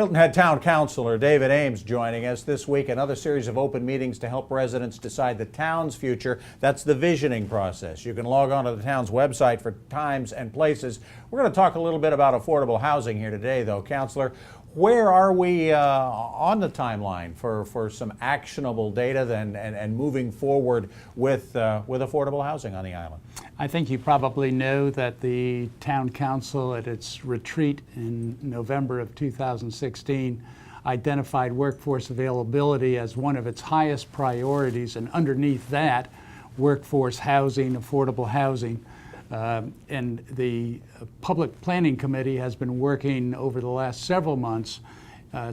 Hilton Head Town Councilor David Ames joining us this week. Another series of open meetings to help residents decide the town's future. That's the visioning process. You can log on to the town's website for times and places. We're going to talk a little bit about affordable housing here today, though. Councilor, where are we on the timeline for some actionable data and moving forward with affordable housing on the island? I think you probably know that the town council at its retreat in November of 2016 identified workforce availability as one of its highest priorities, and underneath that, workforce housing, affordable housing. And the Public Planning Committee has been working over the last several months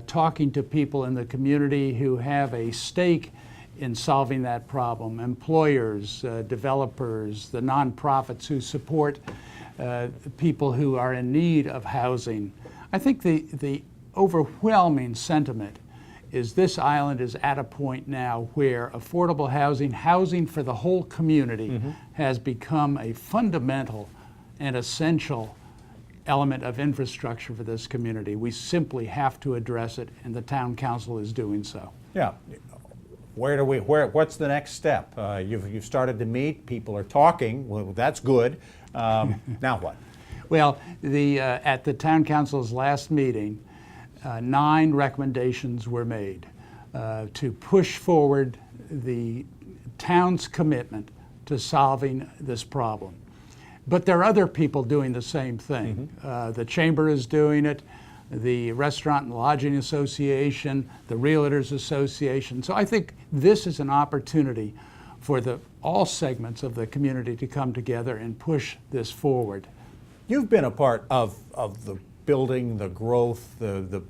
talking to people in the community who have a stake in solving that problem. Employers, developers, the nonprofits who support people who are in need of housing. I think the overwhelming sentiment is this island is at a point now where affordable housing for the whole community has become a fundamental and essential element of infrastructure for this community. We simply have to address it, and the town council is doing so. Yeah. What's the next step? You've started to meet, people are talking, well, that's good. Now what? Well, at the town council's last meeting, 9 recommendations were made to push forward the town's commitment to solving this problem. But there are other people doing the same thing. The chamber is doing it, the Restaurant and Lodging Association, the Realtors Association. So I think this is an opportunity for all segments of the community to come together and push this forward. You've been a part of the building, the growth, the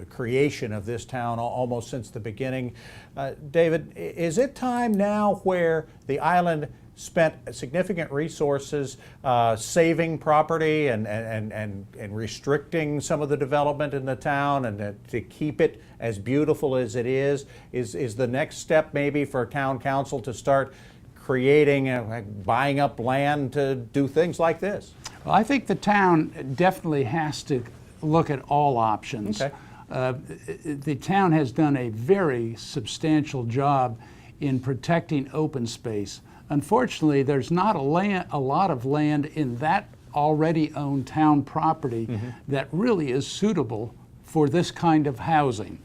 creation of this town almost since the beginning. David, is it time now where the island spent significant resources saving property and restricting some of the development in the town and to keep it as beautiful as it is the next step maybe for town council to start creating, buying up land to do things like this? Well, I think the town definitely has to look at all options. Okay. The town has done a very substantial job in protecting open space. Unfortunately, there's not a lot of land in that already owned town property that really is suitable for this kind of housing.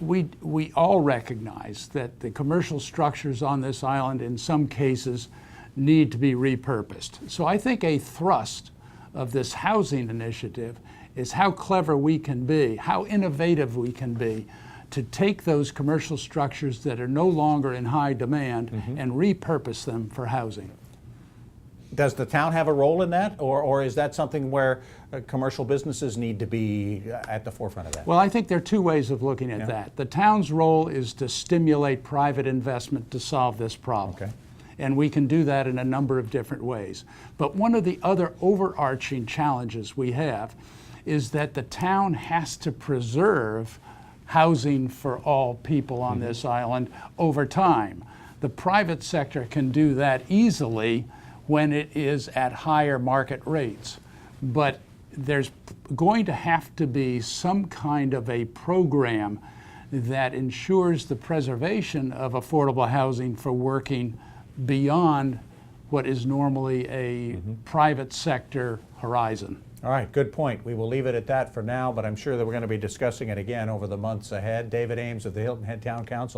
We all recognize that the commercial structures on this island in some cases need to be repurposed. So I think a thrust of this housing initiative is how clever we can be, how innovative we can be to take those commercial structures that are no longer in high demand and repurpose them for housing. Does the town have a role in that, or is that something where commercial businesses need to be at the forefront of that? Well, I think there are 2 ways of looking at that. The town's role is to stimulate private investment to solve this problem. Okay. And we can do that in a number of different ways. But one of the other overarching challenges we have is that the town has to preserve housing for all people on this island over time. The private sector can do that easily when it is at higher market rates. But there's going to have to be some kind of a program that ensures the preservation of affordable housing for working beyond what is normally a private sector horizon. All right, good point. We will leave it at that for now, but I'm sure that we're going to be discussing it again over the months ahead. David Ames of the Hilton Head Town Council.